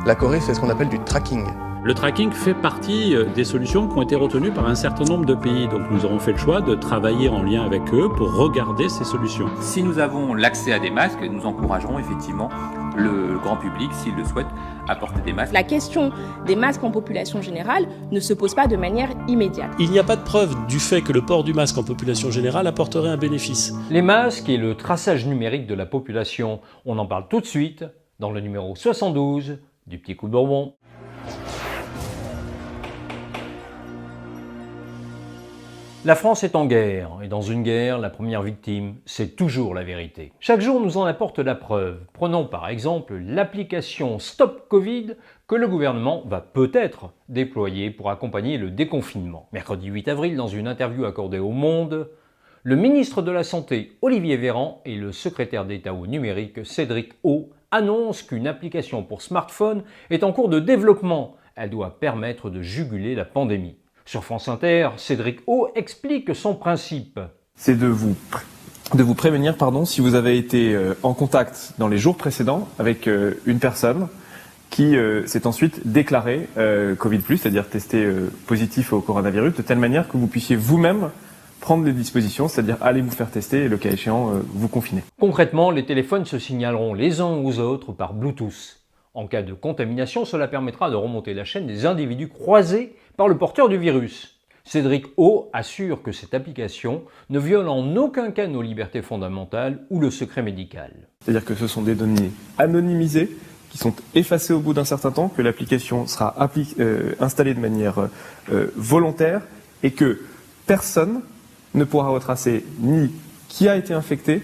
La Corée fait ce qu'on appelle du tracking. Le tracking fait partie des solutions qui ont été retenues par un certain nombre de pays. Donc nous aurons fait le choix de travailler en lien avec eux pour regarder ces solutions. Si nous avons l'accès à des masques, nous encouragerons effectivement le grand public, s'il le souhaite, à porter des masques. La question des masques en population générale ne se pose pas de manière immédiate. Il n'y a pas de preuve du fait que le port du masque en population générale apporterait un bénéfice. Les masques et le traçage numérique de la population, on en parle tout de suite dans le numéro 72 du Petit Coup de Bourbon. La France est en guerre, et dans une guerre, la première victime, c'est toujours la vérité. Chaque jour nous en apporte la preuve. Prenons par exemple l'application Stop Covid que le gouvernement va peut-être déployer pour accompagner le déconfinement. Mercredi 8 avril, dans une interview accordée au Monde, le ministre de la Santé, Olivier Véran, et le secrétaire d'État au numérique, Cédric O, annoncent qu'une application pour smartphone est en cours de développement. Elle doit permettre de juguler la pandémie. Sur France Inter, Cédric O explique son principe. C'est de vous prévenir si vous avez été en contact dans les jours précédents avec une personne qui s'est ensuite déclarée Covid+, c'est-à-dire testé positif au coronavirus, de telle manière que vous puissiez vous-même prendre les dispositions, c'est-à-dire aller vous faire tester et le cas échéant vous confiner. Concrètement, les téléphones se signaleront les uns aux autres par Bluetooth. En cas de contamination, cela permettra de remonter la chaîne des individus croisés par le porteur du virus. Cédric O assure que cette application ne viole en aucun cas nos libertés fondamentales ou le secret médical. C'est-à-dire que ce sont des données anonymisées qui sont effacées au bout d'un certain temps, que l'application sera installée de manière volontaire et que personne ne pourra retracer ni qui a été infecté,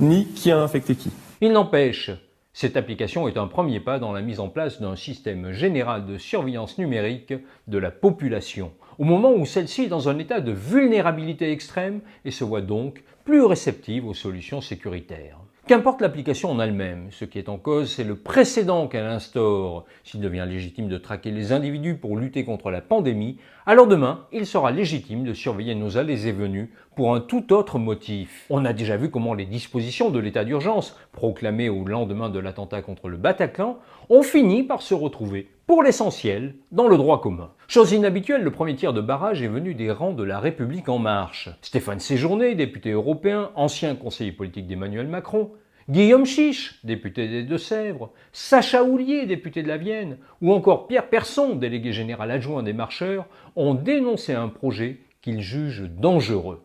ni qui a infecté qui. Il n'empêche, cette application est un premier pas dans la mise en place d'un système général de surveillance numérique de la population, au moment où celle-ci est dans un état de vulnérabilité extrême et se voit donc plus réceptive aux solutions sécuritaires. Qu'importe l'application en elle-même, ce qui est en cause, c'est le précédent qu'elle instaure. S'il devient légitime de traquer les individus pour lutter contre la pandémie, alors demain, il sera légitime de surveiller nos allées et venues pour un tout autre motif. On a déjà vu comment les dispositions de l'état d'urgence, proclamées au lendemain de l'attentat contre le Bataclan, ont fini par se retrouver, pour l'essentiel, dans le droit commun. Chose inhabituelle, le premier tir de barrage est venu des rangs de La République En Marche. Stéphane Séjourné, député européen, ancien conseiller politique d'Emmanuel Macron, Guillaume Chiche, député des Deux-Sèvres, Sacha Houlier, député de la Vienne, ou encore Pierre Persson, délégué général adjoint des Marcheurs, ont dénoncé un projet qu'ils jugent dangereux.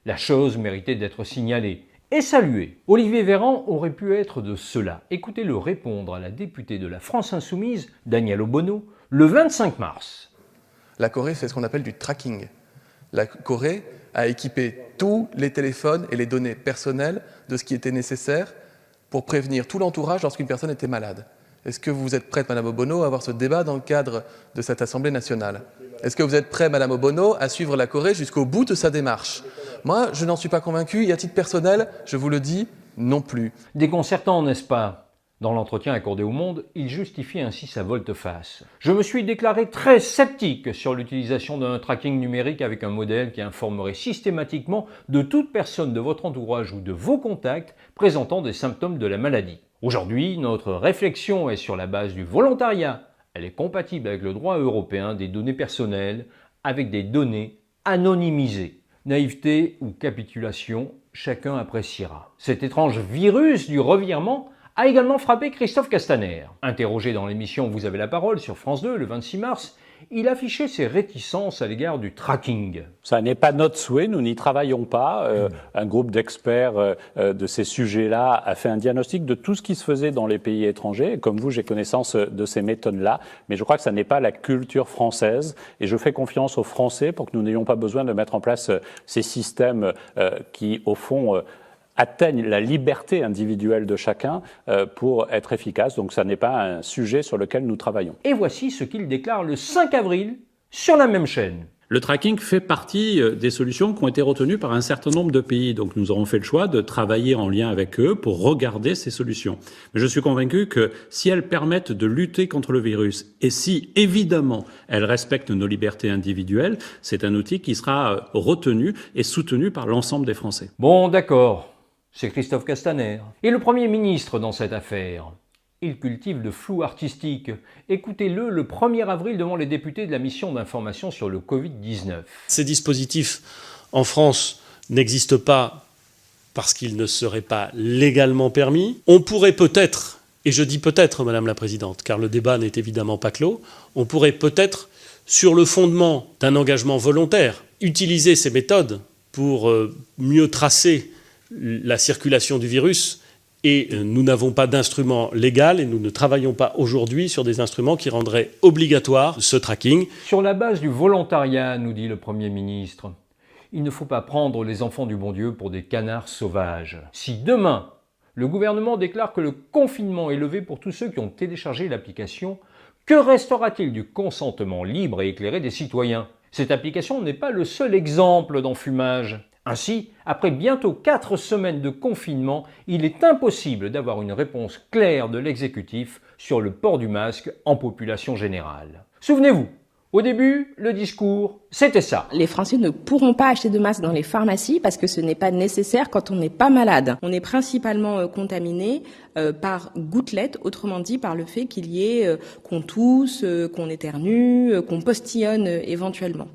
La chose méritait d'être signalée et saluée. Olivier Véran aurait pu être de ceux-là. Écoutez-le répondre à la députée de la France Insoumise, Danielle Obono, le 25 mars. La Corée fait ce qu'on appelle du tracking. La Corée a équipé tous les téléphones et les données personnelles de ce qui était nécessaire pour prévenir tout l'entourage lorsqu'une personne était malade. Est-ce que vous êtes prête, Madame Obono, à avoir ce débat dans le cadre de cette Assemblée nationale? Est-ce que vous êtes prête, Madame Obono, à suivre la Corée jusqu'au bout de sa démarche? Moi, je n'en suis pas convaincu et à titre personnel, je vous le dis, non plus. Déconcertant, n'est-ce pas? Dans l'entretien accordé au Monde, il justifie ainsi sa volte-face. Je me suis déclaré très sceptique sur l'utilisation d'un tracking numérique avec un modèle qui informerait systématiquement de toute personne de votre entourage ou de vos contacts présentant des symptômes de la maladie. Aujourd'hui, notre réflexion est sur la base du volontariat. Elle est compatible avec le droit européen des données personnelles, avec des données anonymisées. Naïveté ou capitulation, chacun appréciera. Cet étrange virus du revirement a également frappé Christophe Castaner. Interrogé dans l'émission Vous avez la parole sur France 2 le 26 mars, il affichait ses réticences à l'égard du tracking. Ça n'est pas notre souhait, nous n'y travaillons pas. Un groupe d'experts de ces sujets-là a fait un diagnostic de tout ce qui se faisait dans les pays étrangers. Comme vous, j'ai connaissance de ces méthodes-là, mais je crois que ça n'est pas la culture française. Et je fais confiance aux Français pour que nous n'ayons pas besoin de mettre en place ces systèmes qui, au fond, atteignent la liberté individuelle de chacun pour être efficaces. Donc ça n'est pas un sujet sur lequel nous travaillons. Et voici ce qu'il déclare le 5 avril sur la même chaîne. Le tracking fait partie des solutions qui ont été retenues par un certain nombre de pays. Donc nous aurons fait le choix de travailler en lien avec eux pour regarder ces solutions. Mais je suis convaincu que si elles permettent de lutter contre le virus et si, évidemment, elles respectent nos libertés individuelles, c'est un outil qui sera retenu et soutenu par l'ensemble des Français. Bon, d'accord. C'est Christophe Castaner. Et le Premier ministre dans cette affaire? il cultive le flou artistique. Écoutez-le le 1er avril devant les députés de la mission d'information sur le Covid-19. Ces dispositifs en France n'existent pas parce qu'ils ne seraient pas légalement permis. On pourrait peut-être, et je dis peut-être, Madame la Présidente, car le débat n'est évidemment pas clos, on pourrait peut-être, sur le fondement d'un engagement volontaire, utiliser ces méthodes pour mieux tracer la circulation du virus. Et nous n'avons pas d'instrument légal et nous ne travaillons pas aujourd'hui sur des instruments qui rendraient obligatoire ce tracking. Sur la base du volontariat, nous dit le Premier ministre, il ne faut pas prendre les enfants du bon Dieu pour des canards sauvages. Si demain, le gouvernement déclare que le confinement est levé pour tous ceux qui ont téléchargé l'application, que restera-t-il du consentement libre et éclairé des citoyens? Cette application n'est pas le seul exemple d'enfumage. Ainsi, après bientôt 4 semaines de confinement, il est impossible d'avoir une réponse claire de l'exécutif sur le port du masque en population générale. Souvenez-vous, au début, le discours, c'était ça. Les Français ne pourront pas acheter de masques dans les pharmacies parce que ce n'est pas nécessaire quand on n'est pas malade. On est principalement contaminé par gouttelettes, autrement dit par le fait qu'il y ait qu'on tousse, qu'on éternue, qu'on postillonne éventuellement.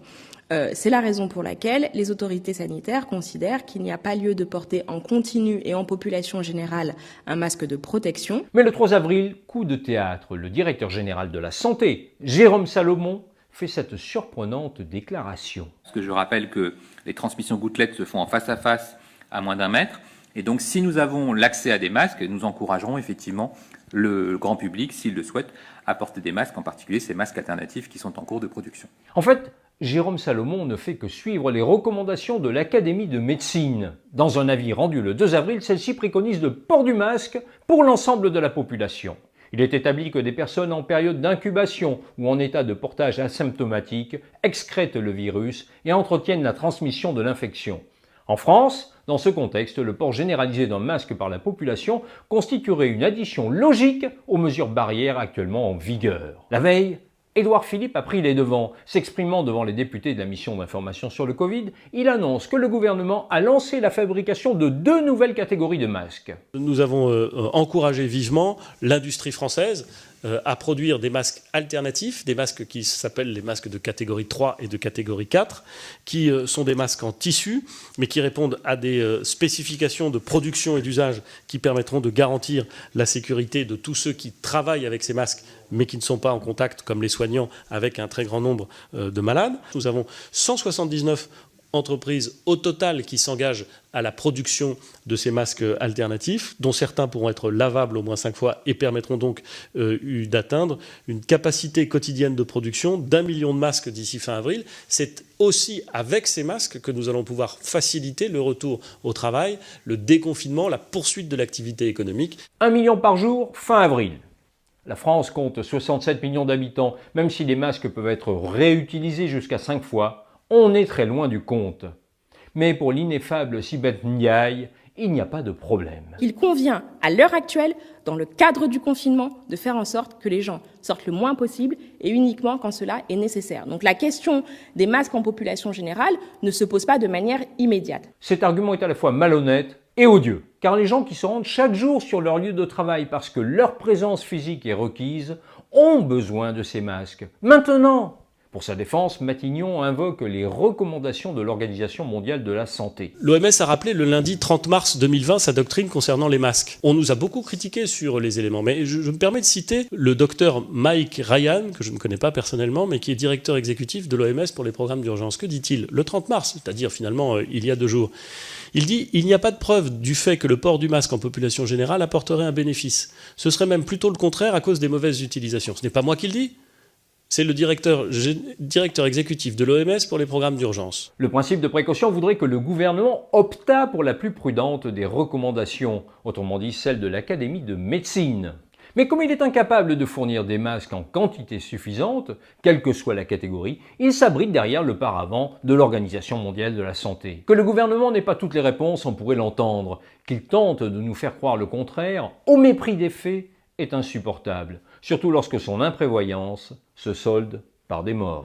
C'est la raison pour laquelle les autorités sanitaires considèrent qu'il n'y a pas lieu de porter en continu et en population générale un masque de protection. Mais le 3 avril, coup de théâtre, le directeur général de la Santé, Jérôme Salomon, fait cette surprenante déclaration. Parce que je rappelle que les transmissions gouttelettes se font en face à face à moins d'1 mètre. Et donc, si nous avons l'accès à des masques, nous encouragerons effectivement le grand public, s'il le souhaite, à porter des masques, en particulier ces masques alternatifs qui sont en cours de production. En fait, Jérôme Salomon ne fait que suivre les recommandations de l'Académie de médecine. Dans un avis rendu le 2 avril, celle-ci préconise le port du masque pour l'ensemble de la population. Il est établi que des personnes en période d'incubation ou en état de portage asymptomatique excrètent le virus et entretiennent la transmission de l'infection. En France, dans ce contexte, le port généralisé d'un masque par la population constituerait une addition logique aux mesures barrières actuellement en vigueur. La veille, Édouard Philippe a pris les devants. S'exprimant devant les députés de la mission d'information sur le Covid, il annonce que le gouvernement a lancé la fabrication de 2 nouvelles catégories de masques. Nous avons encouragé vivement l'industrie française à produire des masques alternatifs, des masques qui s'appellent les masques de catégorie 3 et de catégorie 4, qui sont des masques en tissu, mais qui répondent à des spécifications de production et d'usage qui permettront de garantir la sécurité de tous ceux qui travaillent avec ces masques, mais qui ne sont pas en contact, comme les soignants, avec un très grand nombre de malades. Nous avons 179 entreprises au total qui s'engagent à la production de ces masques alternatifs, dont certains pourront être lavables au moins 5 fois et permettront donc d'atteindre une capacité quotidienne de production d'1 million de masques d'ici fin avril. C'est aussi avec ces masques que nous allons pouvoir faciliter le retour au travail, le déconfinement, la poursuite de l'activité économique. 1 million par jour, fin avril. La France compte 67 millions d'habitants. Même si les masques peuvent être réutilisés jusqu'à 5 fois, on est très loin du compte. Mais pour l'ineffable Sibeth Ndiaye, il n'y a pas de problème. Il convient, à l'heure actuelle, dans le cadre du confinement, de faire en sorte que les gens sortent le moins possible et uniquement quand cela est nécessaire. Donc la question des masques en population générale ne se pose pas de manière immédiate. Cet argument est à la fois malhonnête et odieux, car les gens qui se rendent chaque jour sur leur lieu de travail parce que leur présence physique est requise ont besoin de ces masques. Maintenant! Pour sa défense, Matignon invoque les recommandations de l'Organisation mondiale de la santé. L'OMS a rappelé le lundi 30 mars 2020 sa doctrine concernant les masques. On nous a beaucoup critiqué sur les éléments, mais je me permets de citer le docteur Mike Ryan, que je ne connais pas personnellement, mais qui est directeur exécutif de l'OMS pour les programmes d'urgence. Que dit-il? Le 30 mars, c'est-à-dire finalement il y a 2 jours. Il dit « Il n'y a pas de preuve du fait que le port du masque en population générale apporterait un bénéfice. Ce serait même plutôt le contraire à cause des mauvaises utilisations. » Ce n'est pas moi qui le dis. C'est le directeur exécutif de l'OMS pour les programmes d'urgence. Le principe de précaution voudrait que le gouvernement optât pour la plus prudente des recommandations, autrement dit celle de l'Académie de médecine. Mais comme il est incapable de fournir des masques en quantité suffisante, quelle que soit la catégorie, il s'abrite derrière le paravent de l'Organisation mondiale de la santé. Que le gouvernement n'ait pas toutes les réponses, on pourrait l'entendre. Qu'il tente de nous faire croire le contraire, au mépris des faits, est insupportable, surtout lorsque son imprévoyance se solde par des morts.